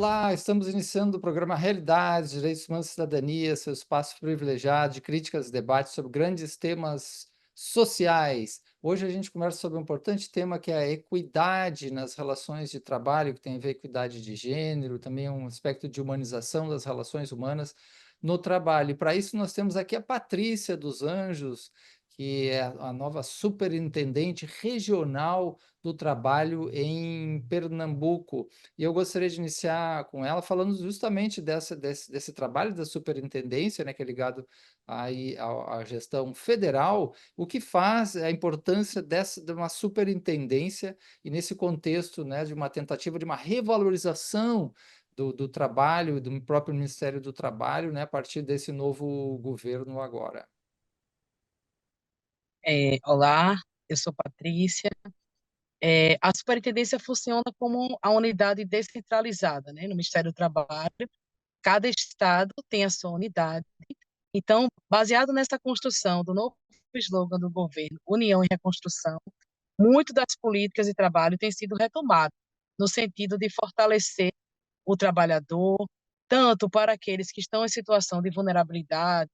Olá, estamos iniciando o programa Realidades, Direitos Humanos e Cidadania, seu espaço privilegiado de críticas e debates sobre grandes temas sociais. Hoje a gente conversa sobre um importante tema que é a equidade nas relações de trabalho, que tem a ver com equidade de gênero, também um aspecto de humanização das relações humanas no trabalho. E para isso nós temos aqui a Patrícia dos Anjos, que é a nova superintendente regional do trabalho em Pernambuco. E eu gostaria de iniciar com ela falando justamente desse trabalho da superintendência, né, que é ligado aí à gestão federal, o que faz a importância de uma superintendência e nesse contexto, né, de uma tentativa de uma revalorização do trabalho e do próprio Ministério do Trabalho, né, a partir desse novo governo agora. Olá, eu sou Patrícia. A superintendência funciona como a unidade descentralizada, né, no Ministério do Trabalho. Cada estado tem a sua unidade. Então, baseado nessa construção do novo slogan do governo, União e Reconstrução, muito das políticas de trabalho têm sido retomadas, no sentido de fortalecer o trabalhador, tanto para aqueles que estão em situação de vulnerabilidade,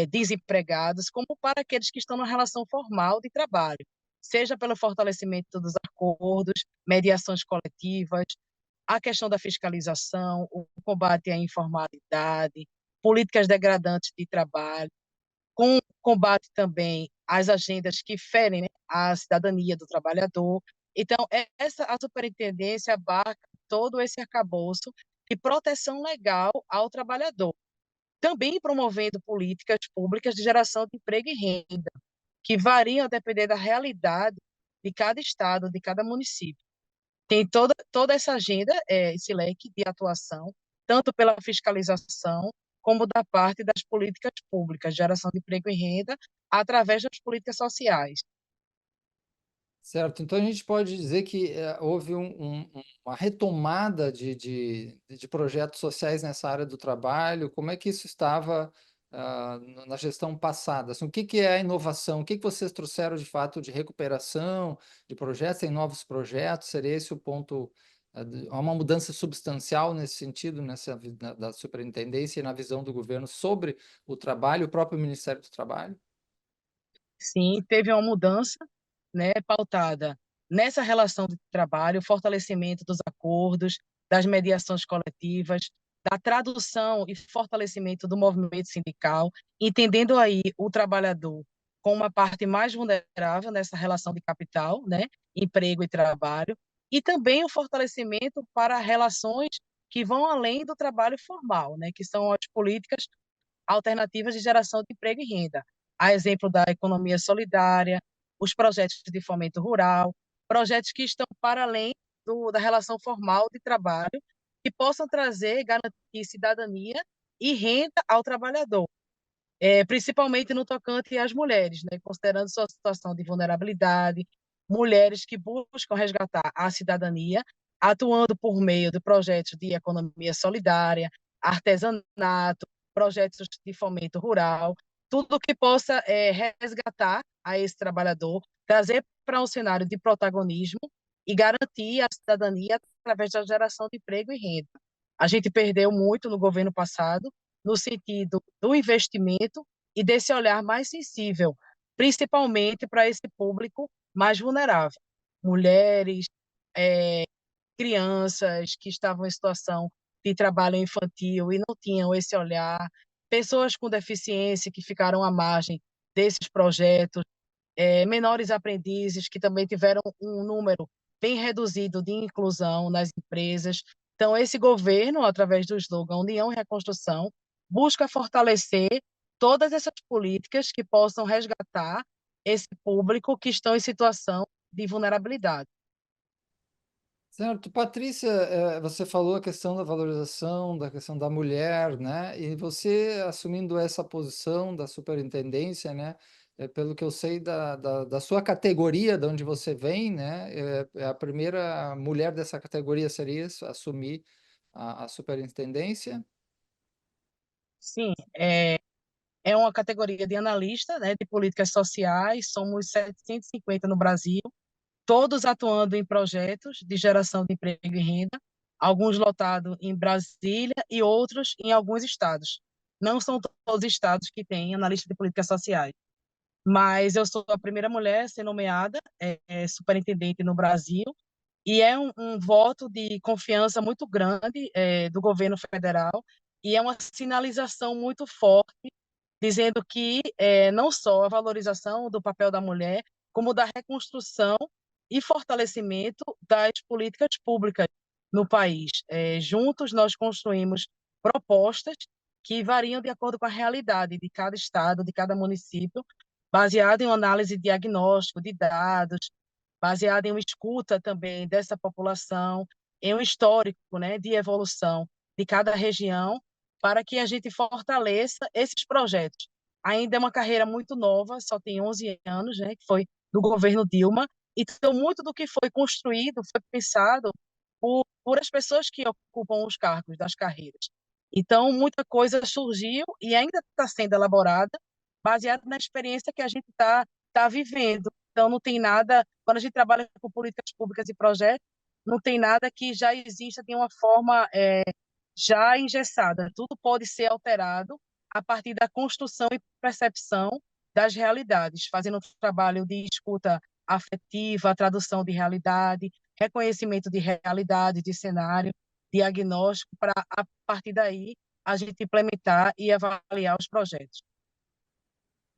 desempregados, como para aqueles que estão na relação formal de trabalho, seja pelo fortalecimento dos acordos, mediações coletivas, a questão da fiscalização, o combate à informalidade, políticas degradantes de trabalho, com combate também às agendas que ferem, né, a cidadania do trabalhador. Então, a superintendência abarca todo esse arcabouço de proteção legal ao trabalhador, também promovendo políticas públicas de geração de emprego e renda, que variam a depender da realidade de cada estado, de cada município. Tem toda essa agenda, esse leque de atuação, tanto pela fiscalização, como da parte das políticas públicas, geração de emprego e renda, através das políticas sociais. Certo, então a gente pode dizer que houve uma retomada de projetos sociais nessa área do trabalho. Como é que isso estava na gestão passada? Assim, o que que é a inovação? O que que vocês trouxeram de fato de recuperação de projetos? Tem novos projetos? Seria esse o ponto? Há uma mudança substancial nesse sentido, da superintendência e na visão do governo sobre o trabalho, o próprio Ministério do Trabalho? Sim, teve uma mudança, né, pautada nessa relação de trabalho, fortalecimento dos acordos, das mediações coletivas, da tradução e fortalecimento do movimento sindical, entendendo aí o trabalhador como uma parte mais vulnerável nessa relação de capital, né, emprego e trabalho, e também o fortalecimento para relações que vão além do trabalho formal, né, que são as políticas alternativas de geração de emprego e renda. A exemplo da economia solidária, os projetos de fomento rural, projetos que estão para além da relação formal de trabalho, que possam trazer, garantir cidadania e renda ao trabalhador, principalmente no tocante às mulheres, né, considerando sua situação de vulnerabilidade, mulheres que buscam resgatar a cidadania, atuando por meio de projetos de economia solidária, artesanato, projetos de fomento rural, tudo que possa resgatar a esse trabalhador, trazer para um cenário de protagonismo e garantir a cidadania através da geração de emprego e renda. A gente perdeu muito no governo passado, no sentido do investimento e desse olhar mais sensível, principalmente para esse público mais vulnerável. Mulheres, eh, crianças que estavam em situação de trabalho infantil e não tinham esse olhar, pessoas com deficiência que ficaram à margem desses projetos, menores aprendizes que também tiveram um número bem reduzido de inclusão nas empresas. Então, esse governo, através do slogan União e Reconstrução, busca fortalecer todas essas políticas que possam resgatar esse público que estão em situação de vulnerabilidade. Certo. Patrícia, você falou a questão da valorização, da questão da mulher, né? E você assumindo essa posição da superintendência, né? Pelo que eu sei da sua categoria, de onde você vem, né? É a primeira mulher dessa categoria seria isso, assumir a superintendência? Sim, é uma categoria de analista, né, de políticas sociais, somos 750 no Brasil, todos atuando em projetos de geração de emprego e renda, alguns lotados em Brasília e outros em alguns estados. Não são todos os estados que têm analista de políticas sociais, mas eu sou a primeira mulher a ser nomeada superintendente no Brasil, e é um voto de confiança muito grande do governo federal, e é uma sinalização muito forte, dizendo que não só a valorização do papel da mulher, como da reconstrução e fortalecimento das políticas públicas no país. Juntos nós construímos propostas que variam de acordo com a realidade de cada estado, de cada município, baseado em uma análise diagnóstico de dados, baseado em uma escuta também dessa população, em um histórico, né, de evolução de cada região, para que a gente fortaleça esses projetos. Ainda é uma carreira muito nova, só tem 11 anos, né, que foi do governo Dilma, então muito do que foi construído foi pensado por as pessoas que ocupam os cargos das carreiras. Então, muita coisa surgiu e ainda está sendo elaborada, baseada na experiência que a gente está vivendo. Então, não tem nada, quando a gente trabalha com políticas públicas e projetos, não tem nada que já exista de uma forma já engessada. Tudo pode ser alterado a partir da construção e percepção das realidades, fazendo um trabalho de escuta afetiva, tradução de realidade, reconhecimento de realidade, de cenário, diagnóstico, para, a partir daí, a gente implementar e avaliar os projetos.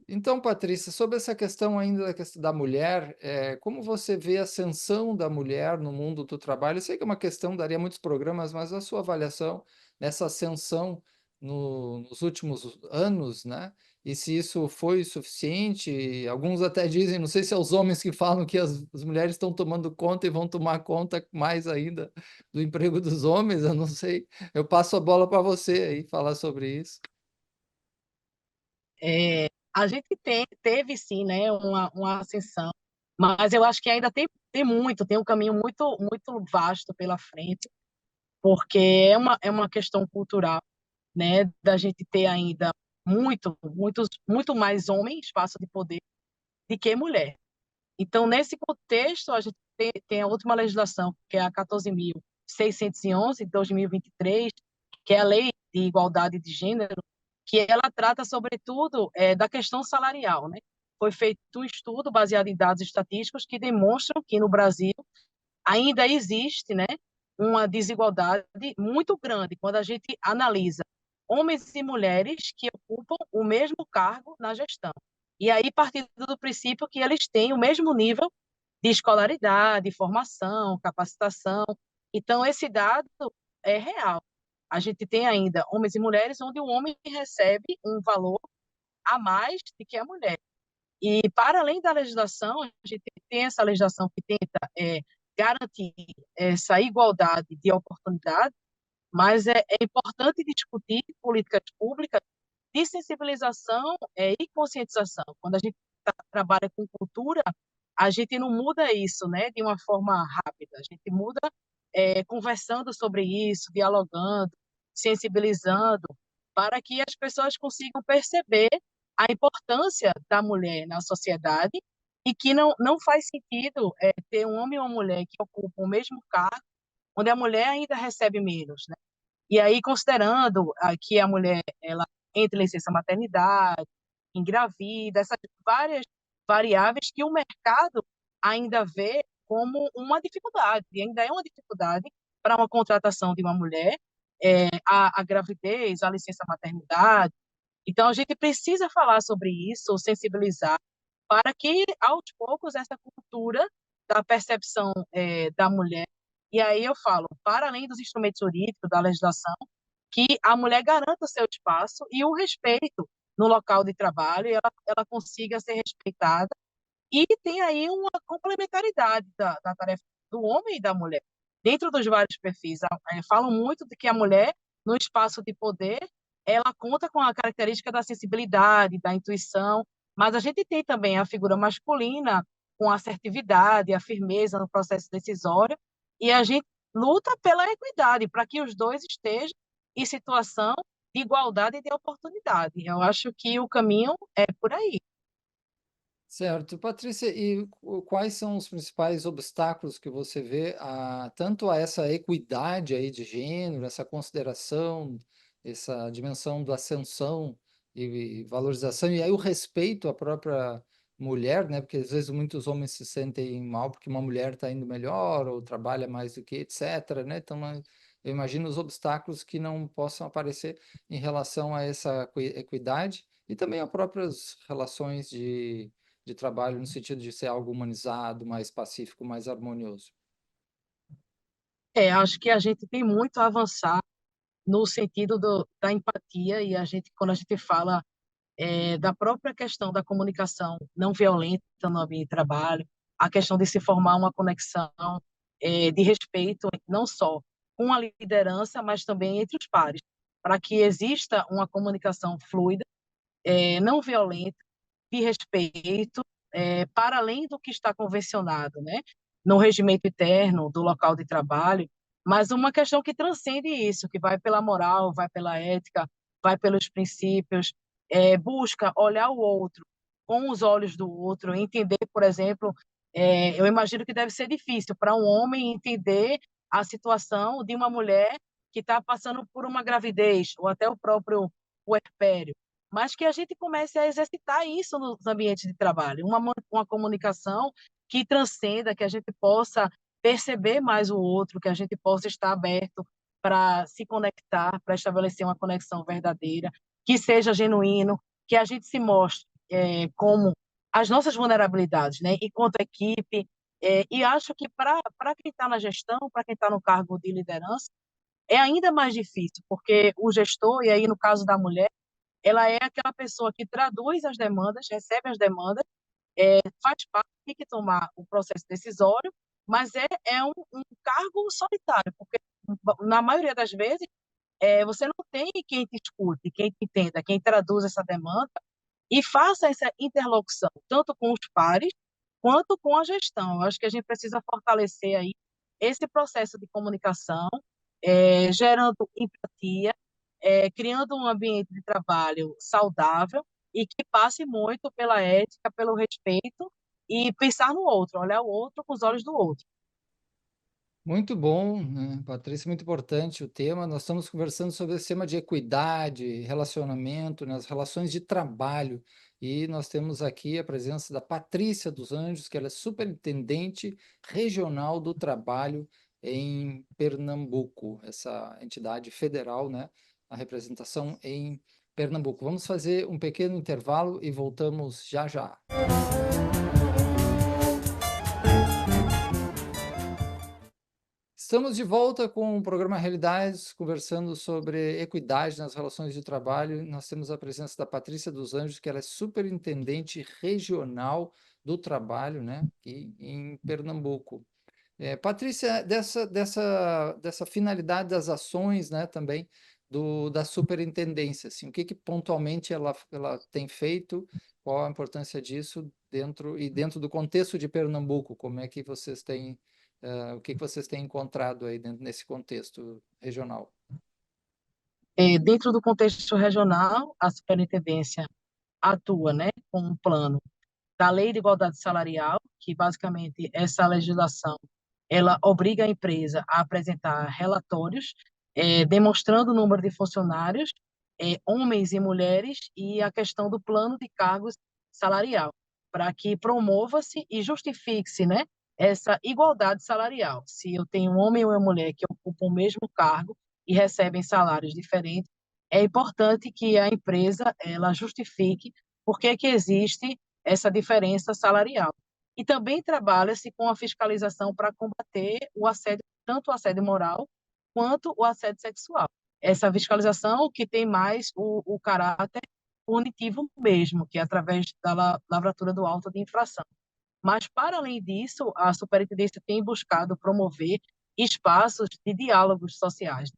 Então, Patrícia, sobre essa questão ainda da mulher, como você vê a ascensão da mulher no mundo do trabalho? Eu sei que é uma questão, daria muitos programas, mas a sua avaliação nessa ascensão nos últimos anos, né? E se isso foi suficiente? Alguns até dizem, não sei se é os homens que falam que as mulheres estão tomando conta e vão tomar conta mais ainda do emprego dos homens, eu não sei. Eu passo a bola para você aí falar sobre isso. A gente teve, sim, né, uma ascensão, mas eu acho que ainda tem um caminho muito vasto pela frente, porque é uma questão cultural, né, da gente ter ainda muito mais homem em espaço de poder do que mulher. Então, nesse contexto, a gente tem a última legislação, que é a 14.611, de 2023, que é a Lei de Igualdade de Gênero, que ela trata, sobretudo, da questão salarial, né? Foi feito um estudo baseado em dados estatísticos que demonstram que no Brasil ainda existe, né, uma desigualdade muito grande quando a gente analisa homens e mulheres que ocupam o mesmo cargo na gestão. E aí, partindo do princípio que eles têm o mesmo nível de escolaridade, formação, capacitação. Então, esse dado é real. A gente tem ainda homens e mulheres onde o homem recebe um valor a mais do que a mulher. E, para além da legislação, a gente tem essa legislação que tenta garantir essa igualdade de oportunidade, mas é importante discutir políticas públicas de sensibilização e conscientização. Quando a gente trabalha com cultura, a gente não muda isso, né, de uma forma rápida. A gente muda conversando sobre isso, dialogando, sensibilizando, para que as pessoas consigam perceber a importância da mulher na sociedade e que não faz sentido ter um homem e uma mulher que ocupam o mesmo cargo, onde a mulher ainda recebe menos, né? E aí, considerando que a mulher ela entra em licença maternidade, engravida, essas várias variáveis que o mercado ainda vê como uma dificuldade, e ainda é uma dificuldade para uma contratação de uma mulher, a gravidez, a licença maternidade. Então, a gente precisa falar sobre isso, sensibilizar, para que, aos poucos, essa cultura da percepção da mulher, e aí eu falo, para além dos instrumentos jurídicos, da legislação, que a mulher garanta o seu espaço e o respeito no local de trabalho, e ela consiga ser respeitada, e tem aí uma complementaridade da tarefa do homem e da mulher, dentro dos vários perfis. Falam muito de que a mulher, no espaço de poder, ela conta com a característica da sensibilidade, da intuição, mas a gente tem também a figura masculina com a assertividade, a firmeza no processo decisório, e a gente luta pela equidade, para que os dois estejam em situação de igualdade e de oportunidade. Eu acho que o caminho é por aí. Certo. Patrícia, e quais são os principais obstáculos que você vê tanto a essa equidade aí de gênero, essa consideração, essa dimensão da ascensão e valorização, e aí o respeito à própria mulher, né? Porque às vezes muitos homens se sentem mal porque uma mulher está indo melhor ou trabalha mais do que, etc., né? Então, eu imagino os obstáculos que não possam aparecer em relação a essa equidade e também a próprias relações de trabalho no sentido de ser algo humanizado, mais pacífico, mais harmonioso. Acho que a gente tem muito a avançar no sentido da empatia, e quando a gente fala da própria questão da comunicação não violenta no ambiente de trabalho, a questão de se formar uma conexão de respeito, não só com a liderança, mas também entre os pares, para que exista uma comunicação fluida, não violenta, de respeito, para além do que está convencionado, né, no regimento interno do local de trabalho, mas uma questão que transcende isso, que vai pela moral, vai pela ética, vai pelos princípios, busca olhar o outro com os olhos do outro, entender, por exemplo, eu imagino que deve ser difícil para um homem entender a situação de uma mulher que está passando por uma gravidez, ou até o próprio puerpério, mas que a gente comece a exercitar isso nos ambientes de trabalho, uma comunicação que transcenda, que a gente possa perceber mais o outro, que a gente possa estar aberto para se conectar, para estabelecer uma conexão verdadeira, que seja genuíno, que a gente se mostre como as nossas vulnerabilidades, né, enquanto equipe, e acho que para quem está na gestão, para quem está no cargo de liderança, é ainda mais difícil, porque o gestor, e aí no caso da mulher, ela é aquela pessoa que traduz as demandas, recebe as demandas, faz parte, tem que tomar o processo decisório, mas é um cargo solitário, porque na maioria das vezes você não tem quem te escute, quem te entenda, quem traduz essa demanda e faça essa interlocução, tanto com os pares quanto com a gestão. Eu acho que a gente precisa fortalecer aí esse processo de comunicação, gerando empatia, criando um ambiente de trabalho saudável e que passe muito pela ética, pelo respeito e pensar no outro, olhar o outro com os olhos do outro. Muito bom, né, Patrícia, muito importante o tema. Nós estamos conversando sobre esse tema de equidade, relacionamento, nas relações de trabalho. E nós temos aqui a presença da Patrícia dos Anjos, que ela é superintendente regional do trabalho em Pernambuco, essa entidade federal, né? A representação em Pernambuco. Vamos fazer um pequeno intervalo e voltamos já já. Estamos de volta com o programa Realidades, conversando sobre equidade nas relações de trabalho. Nós temos a presença da Patrícia dos Anjos, que ela é superintendente regional do trabalho, né, aqui em Pernambuco. Patrícia, dessa finalidade das ações, né, também da superintendência, assim, o que que pontualmente ela tem feito, qual a importância disso dentro do contexto de Pernambuco, como é que vocês têm, o que que vocês têm encontrado aí dentro nesse contexto regional? Dentro do contexto regional, a superintendência atua, né, com um plano da Lei de Igualdade Salarial, que basicamente essa legislação ela obriga a empresa a apresentar relatórios demonstrando o número de funcionários, homens e mulheres, e a questão do plano de cargos salarial, para que promova-se e justifique-se, né, essa igualdade salarial. Se eu tenho um homem e uma mulher que ocupam o mesmo cargo e recebem salários diferentes, é importante que a empresa ela justifique por que existe essa diferença salarial. E também trabalha-se com a fiscalização para combater o assédio, tanto o assédio moral quanto o assédio sexual. Essa fiscalização que tem mais o caráter punitivo mesmo, que é através da lavratura do auto de infração. Mas, para além disso, a superintendência tem buscado promover espaços de diálogos sociais,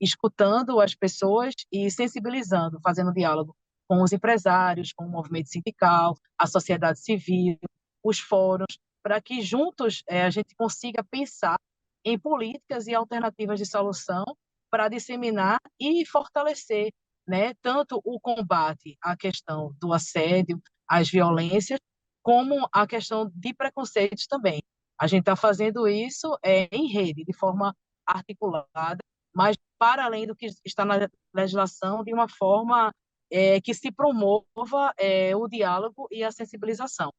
escutando as pessoas e sensibilizando, fazendo diálogo com os empresários, com o movimento sindical, a sociedade civil, os fóruns, para que juntos a gente consiga pensar em políticas e alternativas de solução para disseminar e fortalecer, né, tanto o combate à questão do assédio, às violências, como a questão de preconceitos também. A gente está fazendo isso em rede, de forma articulada, mas para além do que está na legislação, de uma forma que se promova o diálogo e a sensibilização.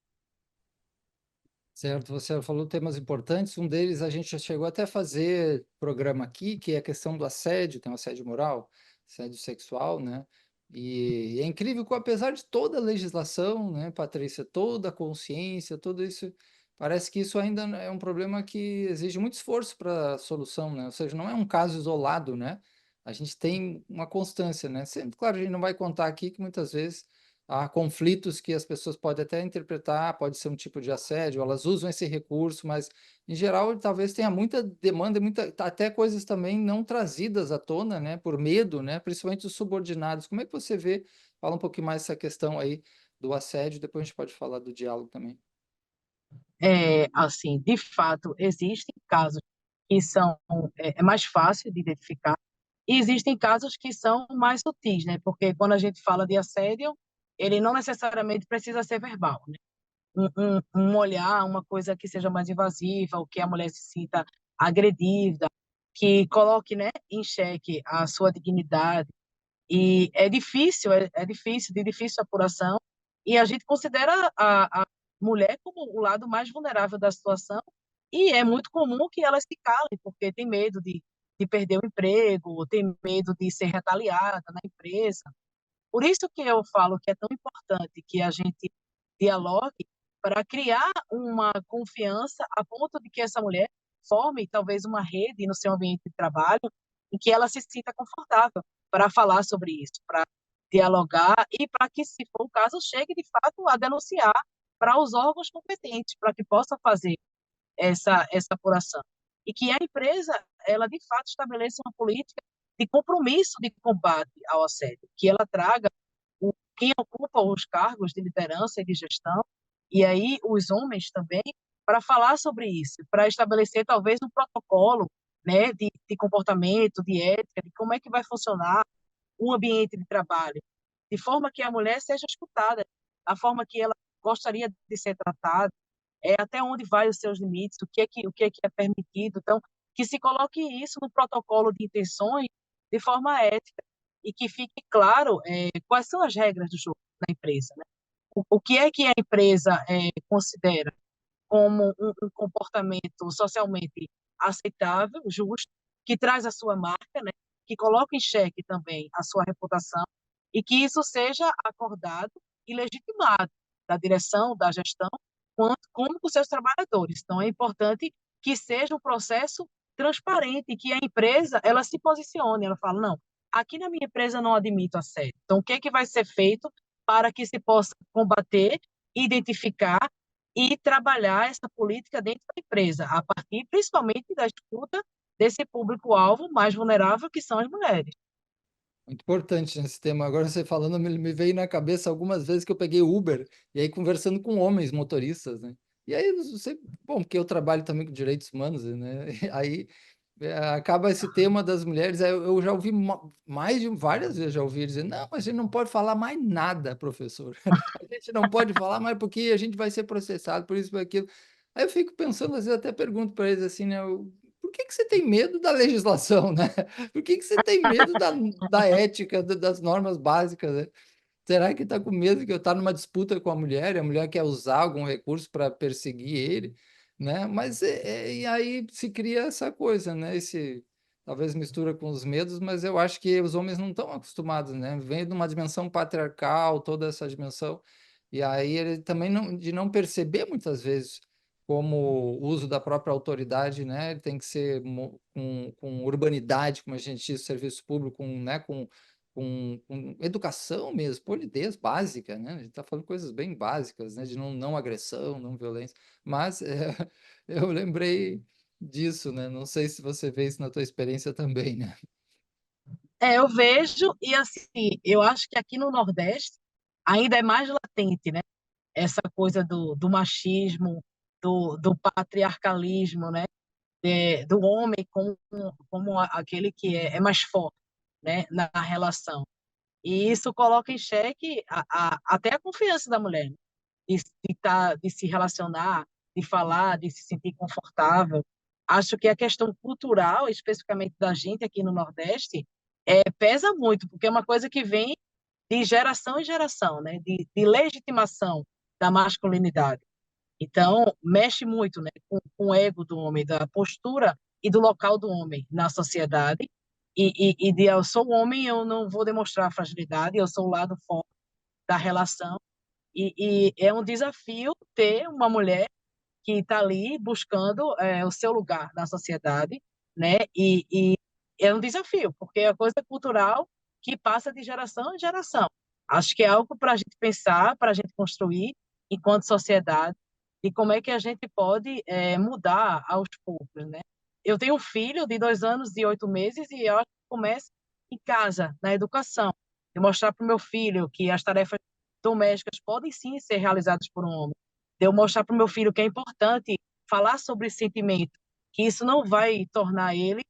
Certo, você falou temas importantes, um deles a gente já chegou até a fazer programa aqui, que é a questão do assédio, tem o assédio moral, assédio sexual, né? E é incrível que apesar de toda a legislação, né, Patrícia, toda a consciência, tudo isso, parece que isso ainda é um problema que exige muito esforço para a solução, né? Ou seja, não é um caso isolado, né? A gente tem uma constância, né? Sempre, claro, a gente não vai contar aqui que muitas vezes há conflitos que as pessoas podem até interpretar, pode ser um tipo de assédio, elas usam esse recurso, mas em geral talvez tenha muita demanda, muita, até coisas também não trazidas à tona, né, por medo, né, principalmente os subordinados. Como é que você vê? Fala um pouquinho mais essa questão aí do assédio, depois a gente pode falar do diálogo também. Assim, de fato, existem casos que são mais fácil de identificar e existem casos que são mais sutis, né? Porque quando a gente fala de assédio, ele não necessariamente precisa ser verbal, né? Um olhar, uma coisa que seja mais invasiva, ou que a mulher se sinta agredida, que coloque, né, em xeque a sua dignidade. E é difícil, de difícil apuração, e a gente considera a mulher como o lado mais vulnerável da situação, e é muito comum que elas se calem, porque tem medo de perder o emprego, tem medo de ser retaliada na empresa. Por isso que eu falo que é tão importante que a gente dialogue para criar uma confiança a ponto de que essa mulher forme talvez uma rede no seu ambiente de trabalho em que ela se sinta confortável para falar sobre isso, para dialogar e para que, se for o caso, chegue de fato a denunciar para os órgãos competentes, para que possam fazer essa apuração. E que a empresa, ela de fato estabeleça uma política de compromisso de combate ao assédio, que ela traga quem ocupa os cargos de liderança e de gestão, e aí os homens também, para falar sobre isso, para estabelecer talvez um protocolo, né, de comportamento, de ética, de como é que vai funcionar um ambiente de trabalho, de forma que a mulher seja escutada, a forma que ela gostaria de ser tratada, até onde vai os seus limites, o que é permitido. Então, que se coloque isso no protocolo de intenções de forma ética e que fique claro quais são as regras do jogo na empresa, né? O que é que a empresa considera como um comportamento socialmente aceitável, justo, que traz a sua marca, né? Que coloca em xeque também a sua reputação e que isso seja acordado e legitimado da direção, da gestão, quanto como com seus trabalhadores. Então, é importante que seja um processo transparente, que a empresa ela se posicione, ela fala, não, aqui na minha empresa não admito assédio. Então, o que é que vai ser feito para que se possa combater, identificar e trabalhar essa política dentro da empresa, a partir principalmente da escuta desse público-alvo mais vulnerável, que são as mulheres. Muito importante nesse tema. Agora você falando, me veio na cabeça algumas vezes que eu peguei Uber, e aí conversando com homens motoristas, né? E aí, você, bom, porque eu trabalho também com direitos humanos, né? E aí acaba esse tema das mulheres, aí eu já ouvi mais de várias vezes, já ouvi dizer, não, mas a gente não pode falar mais nada, professor. A gente não pode falar mais porque a gente vai ser processado por isso, por aquilo. Aí eu fico pensando, às vezes até pergunto para eles assim, né? Por que que você tem medo da legislação, né? Por que que você tem medo da ética, das normas básicas, né? Será que está com medo que eu estar numa disputa com a mulher e a mulher quer usar algum recurso para perseguir ele, né? Mas e aí se cria essa coisa, né? Esse talvez mistura com os medos, mas eu acho que os homens não estão acostumados, né? Vem de uma dimensão patriarcal, toda essa dimensão, e aí ele também não, de não perceber muitas vezes como o uso da própria autoridade, né? Ele tem que ser com urbanidade, como a gente diz, serviço público, né? Com educação mesmo, polidez básica, né? A gente está falando coisas bem básicas, né? De não agressão, não violência. Mas eu lembrei disso, né? Não sei se você vê isso na tua experiência também, né? Eu vejo, e assim, eu acho que aqui no Nordeste ainda é mais latente, né? Essa coisa do machismo, do patriarcalismo, né? Do homem como aquele que é mais forte, né? Na relação. E isso coloca em xeque até a confiança da mulher, né? de se relacionar, de falar, de se sentir confortável. Acho que a questão cultural, especificamente da gente aqui no Nordeste, pesa muito, porque é uma coisa que vem de geração em geração, né? De legitimação da masculinidade. Então, mexe muito, né, com o ego do homem, da postura e do local do homem na sociedade. E de eu sou homem, eu não vou demonstrar fragilidade, eu sou o lado forte da relação. E é um desafio ter uma mulher que está ali buscando o seu lugar na sociedade, né? E é um desafio, porque é coisa cultural que passa de geração em geração. Acho que é algo para a gente pensar, para a gente construir enquanto sociedade, e como é que a gente pode mudar aos poucos, né? Eu tenho um filho de 2 anos e 8 meses e eu acho que começa em casa, na educação, de mostrar para o meu filho que as tarefas domésticas podem sim ser realizadas por um homem, de eu mostrar para o meu filho que é importante falar sobre sentimento, que isso não vai tornar ele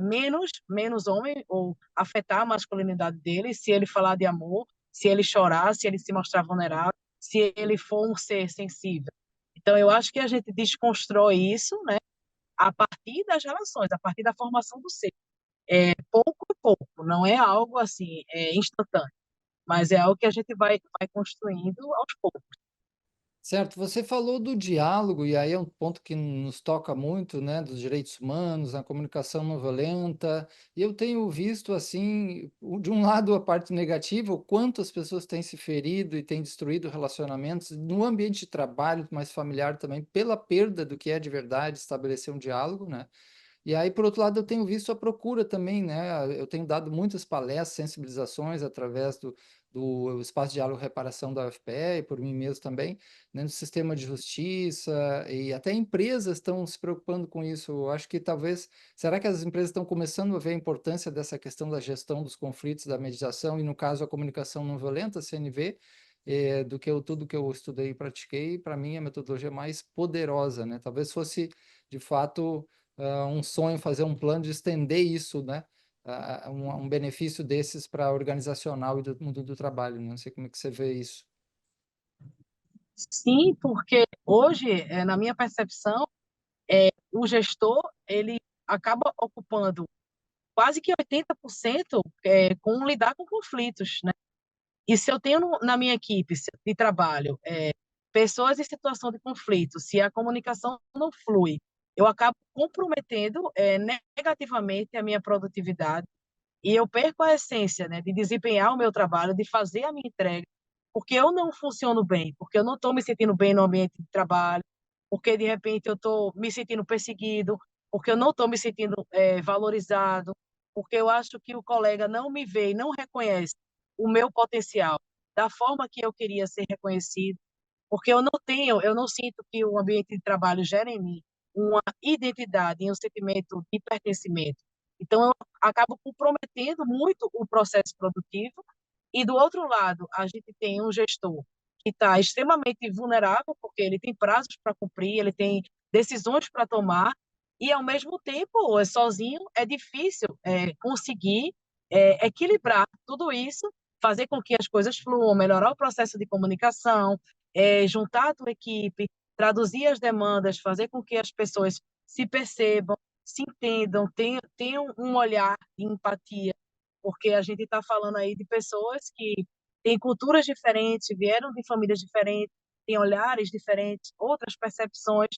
menos homem ou afetar a masculinidade dele se ele falar de amor, se ele chorar, se ele se mostrar vulnerável, se ele for um ser sensível. Então, eu acho que a gente desconstrói isso, né, a partir das relações, a partir da formação do ser. Pouco a pouco, não é algo assim, instantâneo, mas é algo que a gente vai construindo aos poucos. Certo, você falou do diálogo, e aí é um ponto que nos toca muito, né, dos direitos humanos, a comunicação não violenta, e eu tenho visto, assim, de um lado a parte negativa, o quanto as pessoas têm se ferido e têm destruído relacionamentos no ambiente de trabalho, mais familiar também, pela perda do que é de verdade estabelecer um diálogo, né? E aí, por outro lado, eu tenho visto a procura também, né? Eu tenho dado muitas palestras, sensibilizações através do Espaço de Diálogo e Reparação da UFPE e por mim mesmo também, né, no sistema de justiça, e até empresas estão se preocupando com isso. Eu acho que talvez, será que as empresas estão começando a ver a importância dessa questão da gestão dos conflitos, da mediação, e no caso a comunicação não violenta, CNV, do que tudo que eu estudei e pratiquei, para mim a metodologia mais poderosa, né? Talvez fosse, de fato, um sonho fazer um plano de estender isso, né? Um benefício desses para organizacional e do mundo do trabalho. Não sei como é que você vê isso. Sim, porque hoje, na minha percepção, o gestor ele acaba ocupando quase que 80% com lidar com conflitos, né? E se eu tenho na minha equipe de trabalho pessoas em situação de conflito, se a comunicação não flui, eu acabo comprometendo negativamente a minha produtividade e eu perco a essência, né, de desempenhar o meu trabalho, de fazer a minha entrega, porque eu não funciono bem, porque eu não estou me sentindo bem no ambiente de trabalho, porque de repente eu estou me sentindo perseguido, porque eu não estou me sentindo valorizado, porque eu acho que o colega não me vê e não reconhece o meu potencial da forma que eu queria ser reconhecido, porque eu não sinto que o ambiente de trabalho gera em mim uma identidade e um sentimento de pertencimento. Então, eu acabo comprometendo muito o processo produtivo. E, do outro lado, a gente tem um gestor que está extremamente vulnerável, porque ele tem prazos para cumprir, ele tem decisões para tomar, e, ao mesmo tempo, sozinho, é difícil conseguir equilibrar tudo isso, fazer com que as coisas fluam, melhorar o processo de comunicação, juntar a tua equipe, traduzir as demandas, fazer com que as pessoas se percebam, se entendam, tenham um olhar de empatia, porque a gente está falando aí de pessoas que têm culturas diferentes, vieram de famílias diferentes, têm olhares diferentes, outras percepções.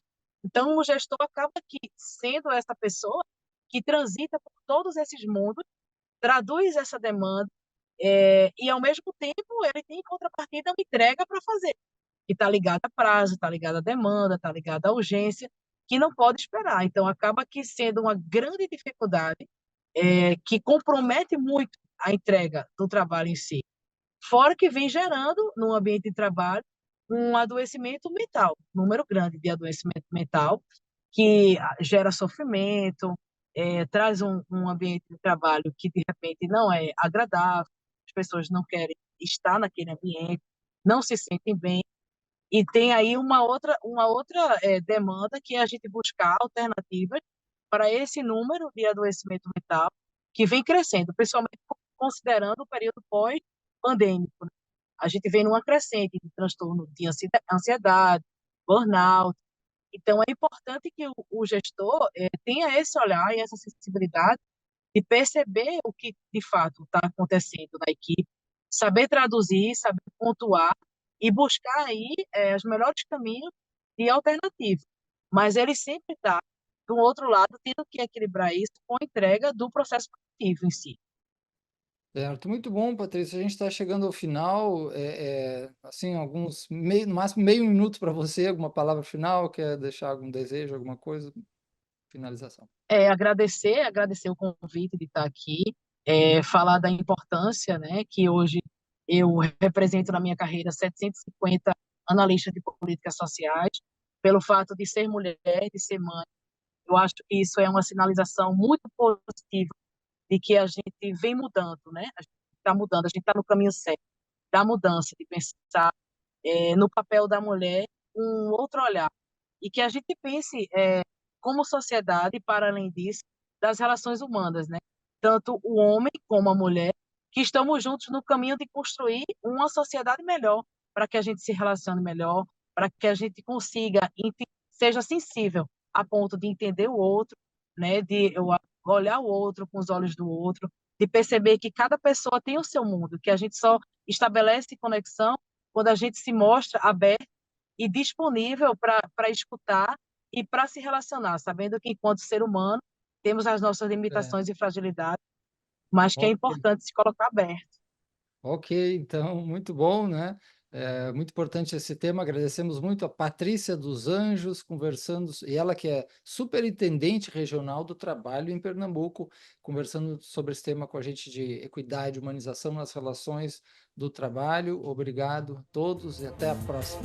Então, o gestor acaba que sendo essa pessoa que transita por todos esses mundos, traduz essa demanda, e, ao mesmo tempo, ele tem em contrapartida uma entrega para fazer, que está ligada a prazo, está ligada à demanda, está ligada à urgência, que não pode esperar. Então, acaba que sendo uma grande dificuldade, que compromete muito a entrega do trabalho em si. Fora que vem gerando, no ambiente de trabalho, um adoecimento mental, um número grande de adoecimento mental, que gera sofrimento, traz um ambiente de trabalho que, de repente, não é agradável, as pessoas não querem estar naquele ambiente, não se sentem bem, e tem aí uma outra demanda, que é a gente buscar alternativas para esse número de adoecimento mental que vem crescendo, principalmente considerando o período pós-pandêmico, né? a gente vem numa crescente de transtorno de ansiedade, burnout. Então, é importante que o gestor tenha esse olhar e essa sensibilidade de perceber o que de fato está acontecendo na equipe, saber traduzir, saber pontuar e buscar aí os melhores caminhos de alternativa. Mas ele sempre está, do outro lado, tendo que equilibrar isso com a entrega do processo produtivo em si. Certo, muito bom, Patrícia. A gente está chegando ao final. Assim, no máximo meio minuto para você, alguma palavra final, quer deixar algum desejo, alguma coisa? Finalização. Agradecer o convite de estar aqui, falar da importância, né, que hoje eu represento na minha carreira 750 analistas de políticas sociais, pelo fato de ser mulher, de ser mãe. Eu acho que isso é uma sinalização muito positiva de que a gente vem mudando, né? A gente está mudando, a gente está no caminho certo da mudança, de pensar no papel da mulher um outro olhar e que a gente pense como sociedade, para além disso, das relações humanas, né? Tanto o homem como a mulher, que estamos juntos no caminho de construir uma sociedade melhor, para que a gente se relacione melhor, para que a gente consiga, seja sensível a ponto de entender o outro, né? De olhar o outro com os olhos do outro, de perceber que cada pessoa tem o seu mundo, que a gente só estabelece conexão quando a gente se mostra aberto e disponível para escutar e para se relacionar, sabendo que, enquanto ser humano, temos as nossas É, limitações e fragilidades, mas que é ok. importante se colocar aberto. Ok, então, muito bom, né? Muito importante esse tema. Agradecemos muito a Patrícia dos Anjos conversando, e ela que é superintendente regional do trabalho em Pernambuco, conversando sobre esse tema com a gente de equidade e humanização nas relações do trabalho. Obrigado a todos e até a próxima.